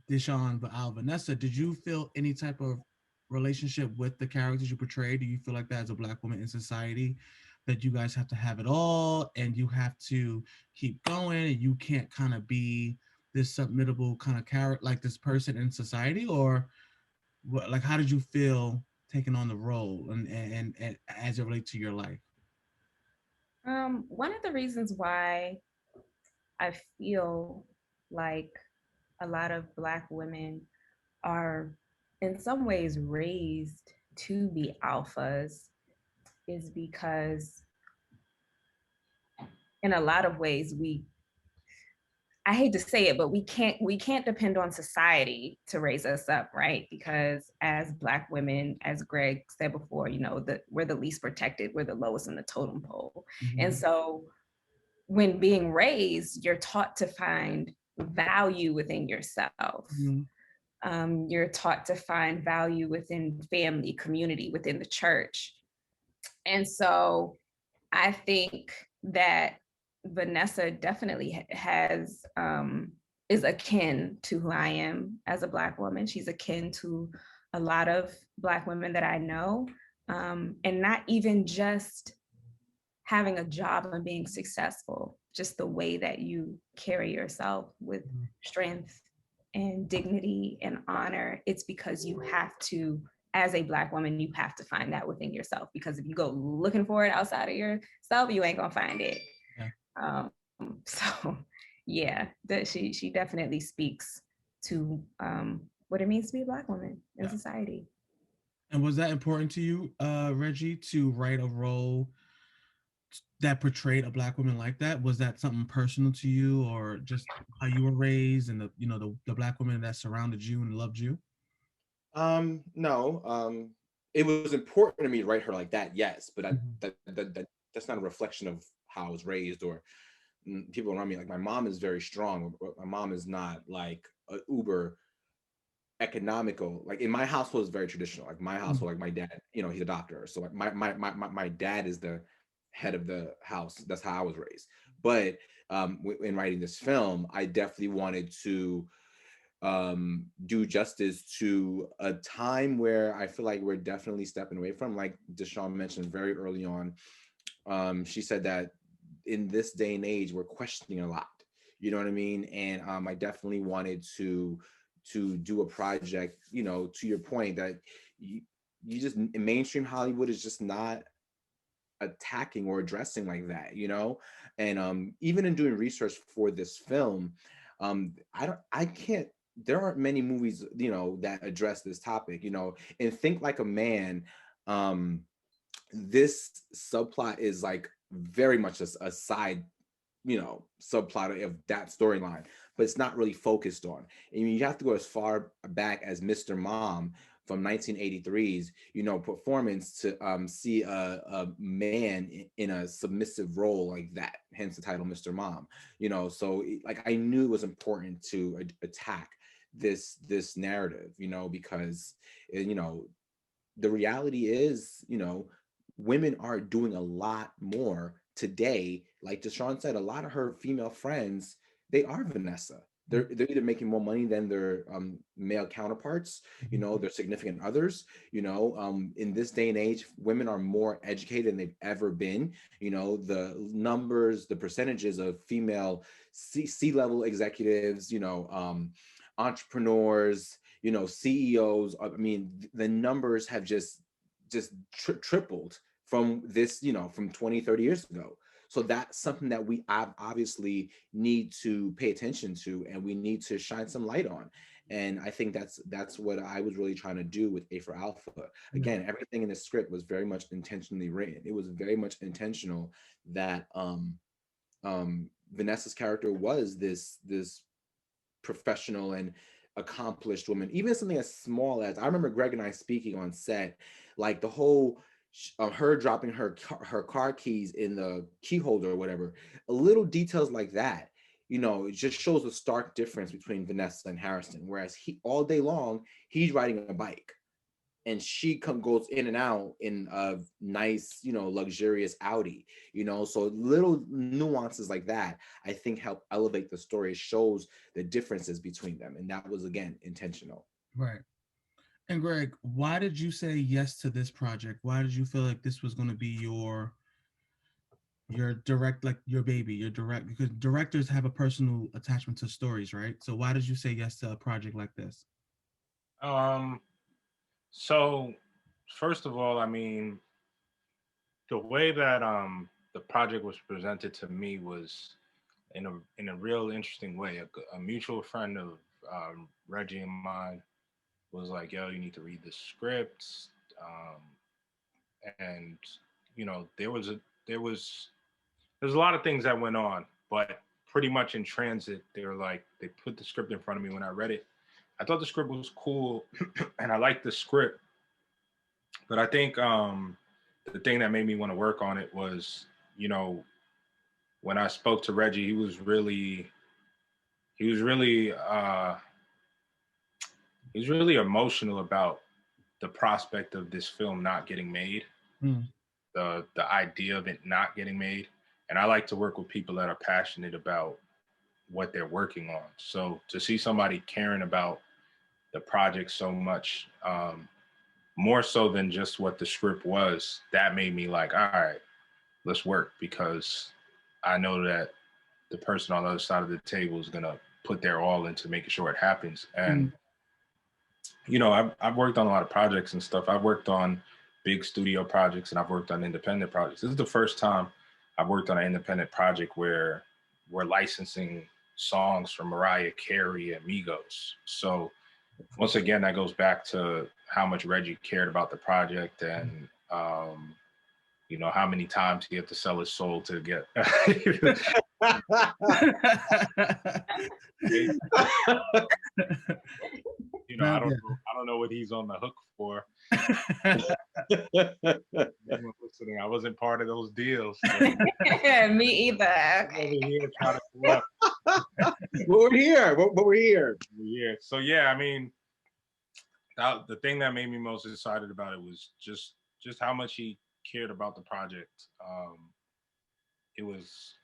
DeShawn, but Vanessa, did you feel any type of relationship with the characters you portrayed? Do you feel like that as a Black woman in society, that you guys have to have it all and you have to keep going and you can't kind of be this submittable kind of character, like this person in society? Or what, like, how did you feel taking on the role and as it relates to your life? One of the reasons why I feel like a lot of Black women are in some ways raised to be alphas is because in a lot of ways I hate to say it, but we can't depend on society to raise us up, right? Because as Black women, as Greg said before, we're the least protected, we're the lowest in the totem pole. Mm-hmm. And so when being raised, you're taught to find value within yourself. Mm-hmm. You're taught to find value within family, community, within the church. And so I think that Vanessa definitely is akin to who I am as a Black woman. She's akin to a lot of Black women that I know, and not even just having a job and being successful, just the way that you carry yourself with strength and dignity and honor. It's because you have to, as a Black woman, you have to find that within yourself, because if you go looking for it outside of yourself, you ain't gonna find it. Yeah. So yeah, she definitely speaks to what it means to be a Black woman in society. And was that important to you, Reggie, to write a role that portrayed a Black woman like that? Was that something personal to you, or just how you were raised and the Black women that surrounded you and loved you? No. It was important to me to write her like that, yes, but that's not a reflection of how I was raised or people around me. Like, my mom is very strong, but my mom is not like a uber economical. Like, in my household is very traditional. Like, my household, like my dad, he's a doctor, so like my dad is the head of the house. That's how I was raised. But in writing this film, I definitely wanted to do justice to a time where I feel like we're definitely stepping away from. Like DeShawn mentioned very early on, she said that in this day and age, we're questioning a lot. You know what I mean? And I definitely wanted to do a project, to your point, that you just, mainstream Hollywood is just not attacking or addressing like that, and even in doing research for this film, there aren't many movies that address this topic, and Think Like a Man. This subplot is like very much a side subplot of that storyline, but it's not really focused on. And you have to go as far back as Mr. Mom from 1983's performance to see a man in a submissive role like that, hence the title Mr. Mom. So like I knew it was important to attack this narrative, because the reality is, women are doing a lot more today. Like DeShawn said, a lot of her female friends, they are Vanessa. They're either making more money than their male counterparts, their significant others. In this day and age, women are more educated than they've ever been. The numbers, the percentages of female C-level executives, entrepreneurs, CEOs. I mean, the numbers have just tripled from this, from 20, 30 years ago. So that's something that we obviously need to pay attention to, and we need to shine some light on. And I think that's what I was really trying to do with A for Alpha. Again, everything in the script was very much intentionally written. It was very much intentional that Vanessa's character was this professional and accomplished woman. Even something as small as, I remember Greg and I speaking on set, like the whole her dropping her car keys in the key holder or whatever, little details like that, it just shows a stark difference between Vanessa and Harrison. Whereas he, all day long, he's riding a bike, and she goes in and out in a nice, luxurious Audi, so little nuances like that, I think, help elevate the story. It shows the differences between them. And that was, again, intentional. Right. And Greg, why did you say yes to this project? Why did you feel like this was going to be your direct, like your baby, your direct, because directors have a personal attachment to stories, right? So why did you say yes to a project like this? So first of all, I mean, the way that the project was presented to me was in a real interesting way. A mutual friend of Reggie and mine was like, "Yo, you need to read the script," and there was a lot of things that went on, but pretty much in transit, they put the script in front of me. When I read it, I thought the script was cool, and I liked the script, but I think the thing that made me want to work on it was, when I spoke to Reggie, he was really emotional about the prospect of this film not getting made, the idea of it not getting made. And I like to work with people that are passionate about what they're working on. So to see somebody caring about the project so much, more so than just what the script was, that made me like, all right, let's work, because I know that the person on the other side of the table is gonna put their all into making sure it happens. And I've worked on a lot of projects and stuff. I've worked on big studio projects, and I've worked on independent projects. This is the first time I've worked on an independent project where we're licensing songs from Mariah Carey and Migos. So once again, that goes back to how much Reggie cared about the project, and how many times he had to sell his soul to get. I don't know what he's on the hook for. Listening, I wasn't part of those deals. So. Me either. But we're here. But we're here. Yeah. So yeah, I mean, the thing that made me most excited about it was just how much he cared about the project. It was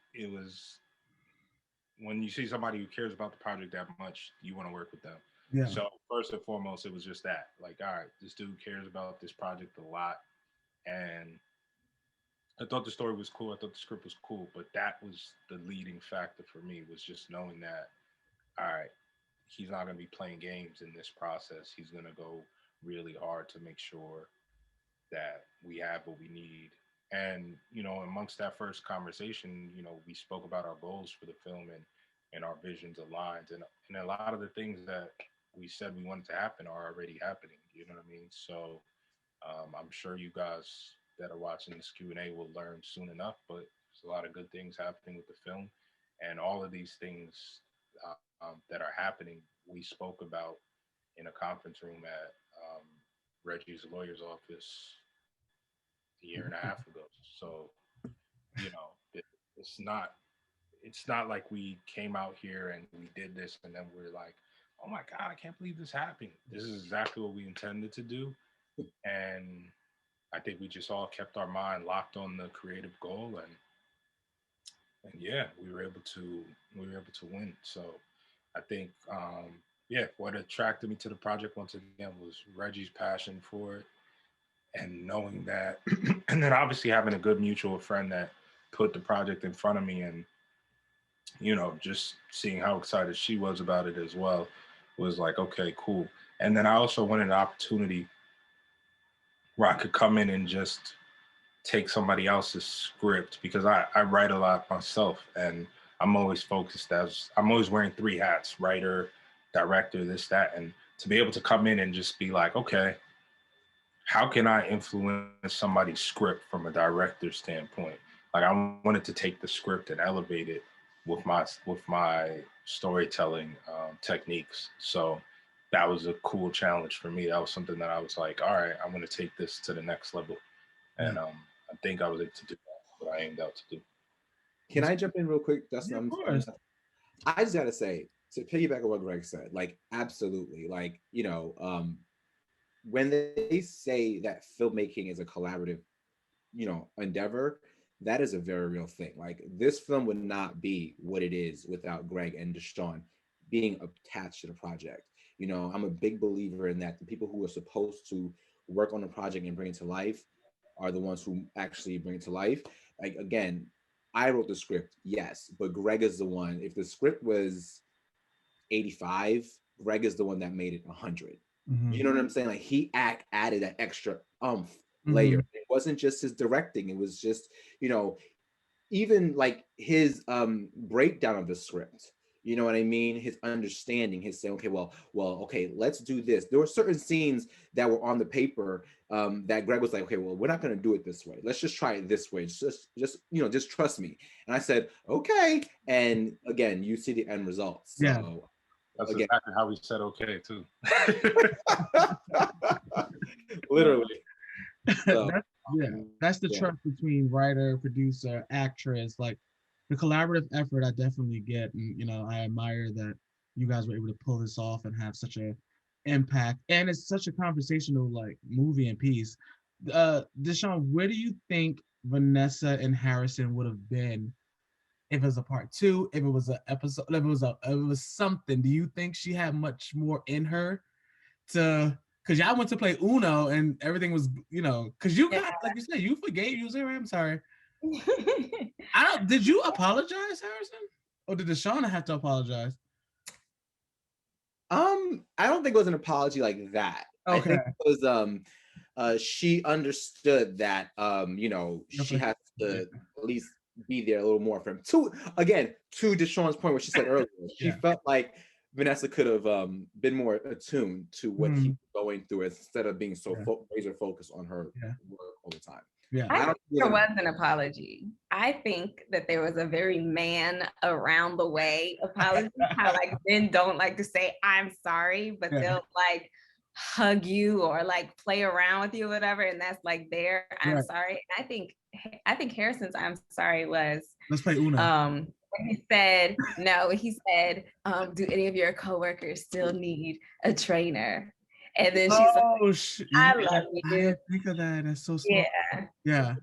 when you see somebody who cares about the project that much, you want to work with them. Yeah. So first and foremost, it was just that, like, all right, this dude cares about this project a lot. And I thought the story was cool. I thought the script was cool, but that was the leading factor for me, was just knowing that, all right, he's not going to be playing games in this process. He's going to go really hard to make sure that we have what we need. And, amongst that first conversation, we spoke about our goals for the film, and our visions aligned. And a lot of the things that we said we wanted to happen are already happening. You know what I mean? So I'm sure you guys that are watching this Q&A will learn soon enough, but there's a lot of good things happening with the film. And all of these things that are happening, we spoke about in a conference room at Reggie's lawyer's office a year and a half ago. So, you know, it's not like we came out here and we did this and then we're like, oh my God, I can't believe this happened. This is exactly what we intended to do. And I think we just all kept our mind locked on the creative goal, and yeah, we were able to win. So I think yeah, what attracted me to the project once again was Reggie's passion for it, and knowing that, and then obviously having a good mutual friend that put the project in front of me, and you know, just seeing how excited she was about it as well was like, okay, cool. And then I also wanted an opportunity where I could come in and just take somebody else's script, because I write a lot myself, and I'm always focused I'm always wearing three hats: writer, director, this, that. And to be able to come in and just be like, okay, how can I influence somebody's script from a director standpoint? Like, I wanted to take the script and elevate it with my storytelling techniques. So that was a cool challenge for me. That was something that I was like, all right, I'm going to take this to the next level. And I think I was able to do what I aimed out to do. Can I jump in real quick, Dustin? Yeah, of course. I just gotta say, to piggyback on what Greg said, like, absolutely, like, you know, when they say that filmmaking is a collaborative, you know, endeavor, that is a very real thing. Like, this film would not be what it is without Greg and DeShawn being attached to the project. You know, I'm a big believer in that. The people who are supposed to work on the project and bring it to life are the ones who actually bring it to life. Like, again, I wrote the script, yes, but Greg is the one. If the script was 85, Greg is the one that made it 100. Mm-hmm. You know what I'm saying? Like, he added that extra Mm-hmm. layer. It wasn't just his directing. It was just, you know, even like his breakdown of the script. You know what I mean? His understanding, his saying, okay, okay, let's do this. There were certain scenes that were on the paper that Greg was like, okay, well, we're not going to do it this way. Let's just try it this way. Just, you know, just trust me. And I said, okay. And again, you see the end results. So, yeah, that's again, exactly how we said okay too. Literally. So, that's the trust between writer, producer, actress. Like, the collaborative effort, I definitely get, and you know, I admire that you guys were able to pull this off and have such a impact. And it's such a conversational like movie and piece. DeShawn, where do you think Vanessa and Harrison would have been if it was a part two, if it was an episode, if it was something? Do you think she had much more in her to? Because y'all went to play Uno and everything was, you know, because you got, like you said, you forgave. You was like, I'm sorry. Did you apologize, Harrison? Or did DeShawn have to apologize? I don't think it was an apology like that. Okay. I think it was she understood that you know, she has to at least be there a little more for him. To DeShawn's point, what she said earlier, she felt like Vanessa could have been more attuned to what he was going through instead of being so laser focused on her work all the time. Yeah, I think there was an apology. I think that there was a very man around the way apology. How like men don't like to say I'm sorry, but they'll like hug you or like play around with you or whatever, and that's like their I'm sorry. And I think Harrison's I'm sorry was, let's play Uno. He said, no, he said, do any of your coworkers still need a trainer? And then she's like, I love you. I didn't think of that. That's so smart. Yeah.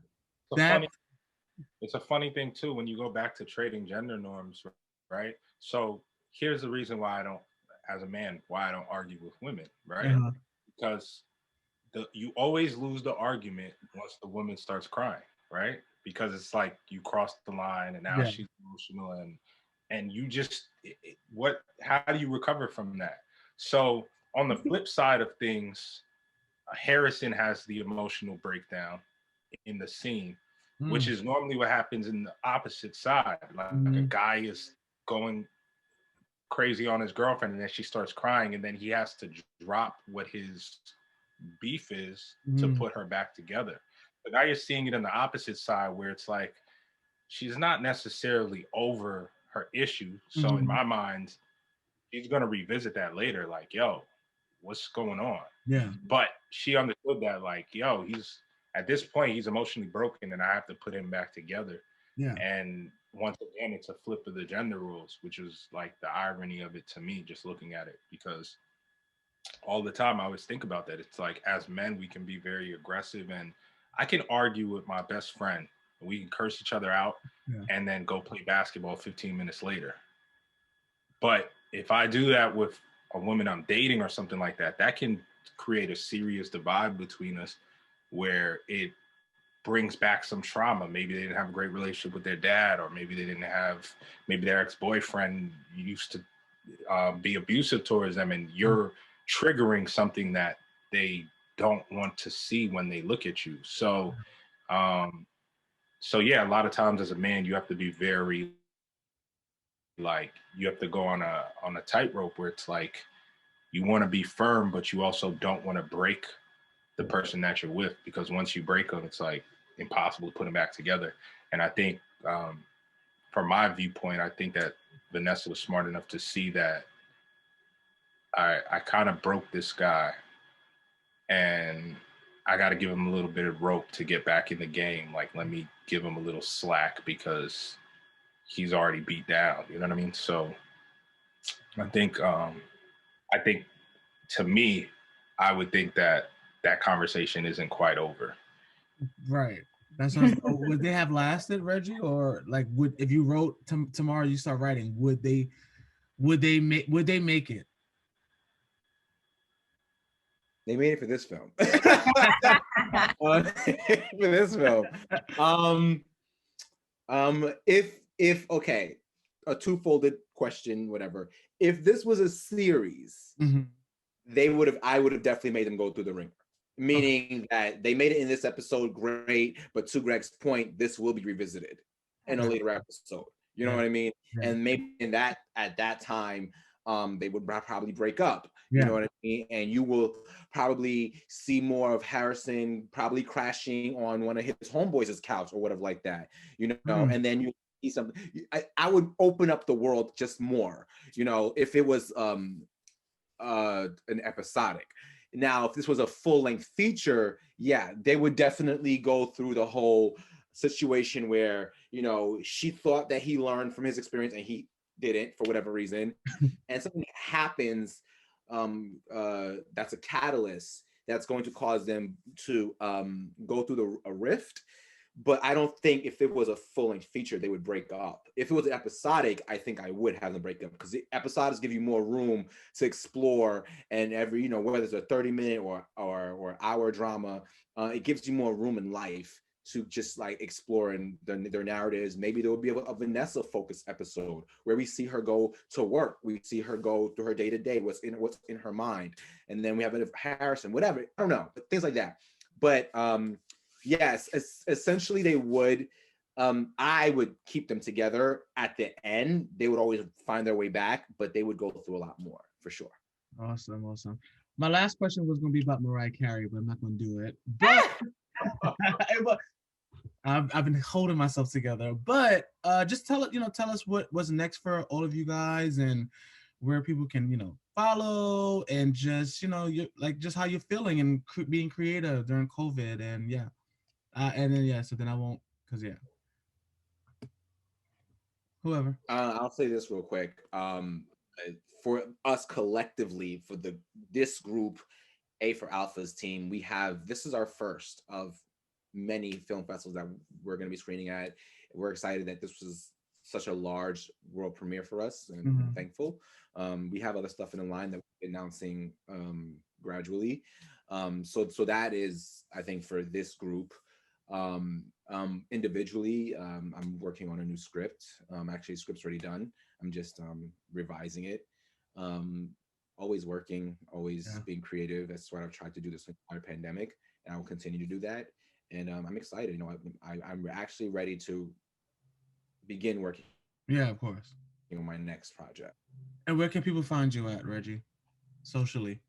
It's a funny thing too when you go back to trading gender norms, right? So here's the reason why I don't, as a man, why I don't argue with women, right? Because you always lose the argument once the woman starts crying, right? Because it's like you crossed the line and now she's emotional and you just how do you recover from that? So on the flip side of things, Harrison has the emotional breakdown in the scene, which is normally what happens in the opposite side. Like a guy is going crazy on his girlfriend and then she starts crying and then he has to drop what his beef is to put her back together. But now you're seeing it on the opposite side where it's like she's not necessarily over her issue. So in my mind, she's gonna revisit that later, like, yo, what's going on? Yeah. But she understood that, like, yo, he's at this point, he's emotionally broken, and I have to put him back together. Yeah. And once again, it's a flip of the gender roles, which is like the irony of it to me, just looking at it, because all the time I always think about that. It's like, as men, we can be very aggressive, and I can argue with my best friend. We can curse each other out and then go play basketball 15 minutes later. But if I do that with a woman I'm dating or something like that, that can create a serious divide between us where it brings back some trauma. Maybe they didn't have a great relationship with their dad, or maybe they didn't have, maybe their ex-boyfriend used to be abusive towards them, and you're triggering something that they don't want to see when they look at you. So, so yeah, a lot of times as a man, you have to be very, like, you have to go on a tightrope where it's like, you want to be firm, but you also don't want to break the person that you're with, because once you break them, it's like impossible to put them back together. And I think, from my viewpoint, I think that Vanessa was smart enough to see that I kind of broke this guy, and I got to give him a little bit of rope to get back in the game. Like, let me give him a little slack because he's already beat down. You know what I mean? So I think to me, I would think that that conversation isn't quite over. Right. That's what would they have lasted, Reggie? Or like, would, if you wrote tomorrow, you start writing, would they make it? They made it for this film. For this film. If okay, a two-folded question, whatever. If this was a series, I would have definitely made them go through the ringer. Meaning that they made it in this episode, great, but to Greg's point, this will be revisited in a later episode. You know what I mean? And maybe at that time, they would probably break up. You know what I mean? And you will probably see more of Harrison probably crashing on one of his homeboys' couch or whatever like that. You know, and then you see something. I would open up the world just more. You know, if it was an episodic. Now, if this was a full-length feature, yeah, they would definitely go through the whole situation where, you know, she thought that he learned from his experience and he didn't for whatever reason. And something happens that's a catalyst that's going to cause them to go through a rift. But I don't think if it was a full-length feature, they would break up. If it was episodic, I think I would have them break up, because the episodes give you more room to explore, and every, you know, whether it's a 30-minute or hour drama, it gives you more room in life to just like explore in their narratives. Maybe there will be a Vanessa focused episode where we see her go to work, we see her go through her day-to-day, what's in her mind, and then we have a Harrison, whatever, I don't know, but things like that. But yes, essentially they would. I would keep them together at the end. They would always find their way back, but they would go through a lot more for sure. Awesome. My last question was going to be about Mariah Carey, but I'm not going to do it. But I've been holding myself together. But just tell us what's next for all of you guys, and where people can follow, and just just how you're feeling and being creative during COVID, and so then I won't, because whoever. I'll say this real quick. For us collectively, for this group, A for Alpha's team, this is our first of many film festivals that we're going to be screening at. We're excited that this was such a large world premiere for us, and thankful. We have other stuff in the line that we're announcing gradually. So that is, I think, for this group. Individually, I'm working on a new script. Actually, the script's already done. I'm just revising it. Always working, always being creative. That's what I've tried to do this entire pandemic, and I will continue to do that. And I'm excited. I'm actually ready to begin working. Yeah, of course. On my next project. And where can people find you at, Reggie? Socially.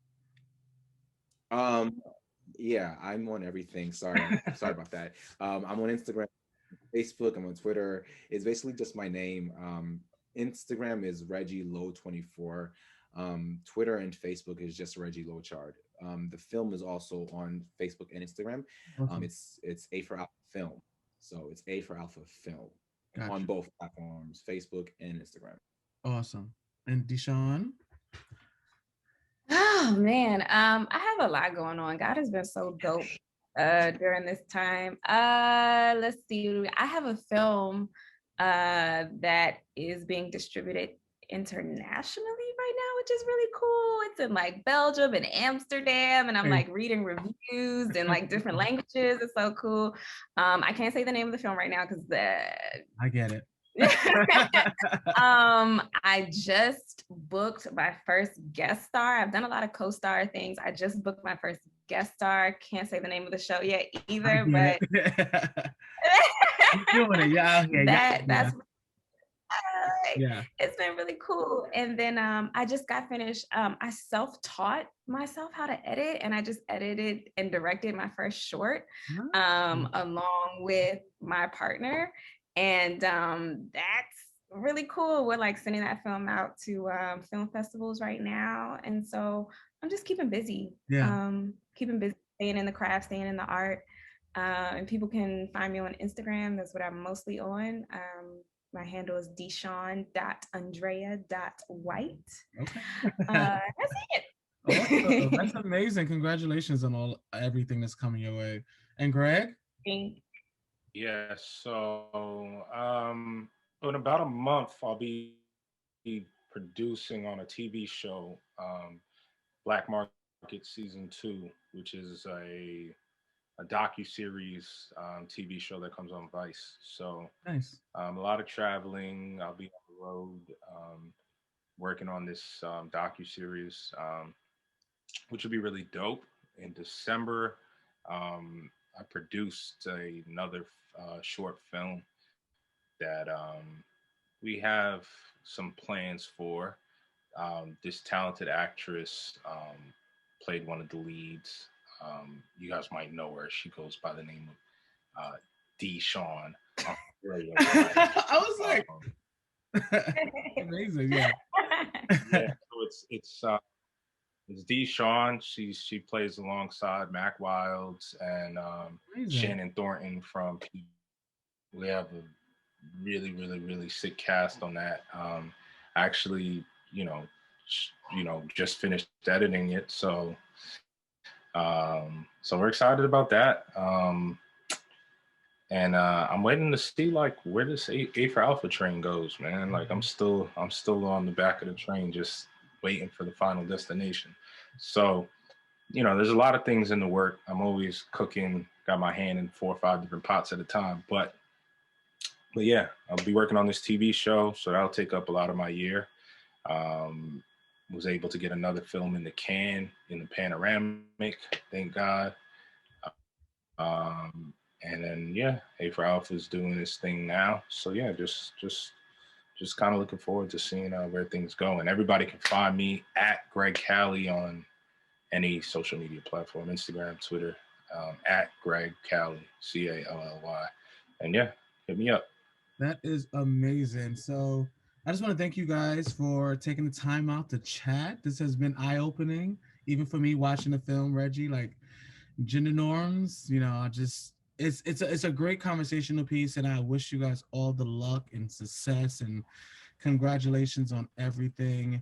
Yeah, I'm on everything. Sorry about that. I'm on Instagram, Facebook. I'm on Twitter. It's basically just my name. Instagram is Reggie Low 24. Twitter and Facebook is just Reggie Lochard. The film is also on Facebook and Instagram. Awesome. It's A for Alpha Film. So it's A for Alpha Film on Gotcha. both platforms, Facebook and Instagram. Awesome. And DeShawn? Oh man, I have a lot going on. God has been so dope during this time. Let's see. I have a film that is being distributed internationally right now, which is really cool. It's in like Belgium and Amsterdam, and I'm Hey. like reading reviews in like different languages. It's so cool. I can't say the name of the film right now because I get it. I just booked my first guest star. I've done a lot of co-star things. I just booked my first guest star. Can't say the name of the show yet either, but you're doing it. Yeah, that's yeah. It's been really cool. And then I just got finished. I self-taught myself how to edit, and I just edited and directed my first short along with my partner. And that's really cool. We're like sending that film out to film festivals right now. And so I'm just keeping busy. Keeping busy, staying in the craft, staying in the art. And people can find me on Instagram. That's what I'm mostly on. My handle is deshawn.andrea.white. Okay. That's it. Awesome. That's amazing. Congratulations on everything that's coming your way. And Greg? Yeah, so in about a month, I'll be producing on a TV show, Black Market Season 2, which is a docu-series TV show that comes on Vice. So nice. A lot of traveling. I'll be on the road working on this docu-series, which will be really dope. In December, I produced another short film that we have some plans for. This talented actress played one of the leads. You guys might know her. She goes by the name of DeShawn. I was like, amazing, yeah. Yeah, so it's DeShawn. She plays alongside Mac Wilds and Shannon Thornton from. We have a really, really, really sick cast on that. Actually, just finished editing it, so we're excited about that. And I'm waiting to see like where this A for Alpha train goes, man. Like I'm still on the back of the train, just waiting for the final destination. So, there's a lot of things in the work. I'm always cooking, got my hand in 4 or 5 different pots at a time. But yeah, I'll be working on this TV show, so that'll take up a lot of my year. Was able to get another film in the can, in the panoramic, thank God. And then A for Alpha is doing this thing now. So yeah, just kind of looking forward to seeing where things go. And everybody can find me at Greg Calley on any social media platform, Instagram, Twitter, at Greg Calley, Cally. And yeah, hit me up. That is amazing. So I just want to thank you guys for taking the time out to chat. This has been eye-opening, even for me watching the film, Reggie, like gender norms, it's a great conversational piece, and I wish you guys all the luck and success and congratulations on everything.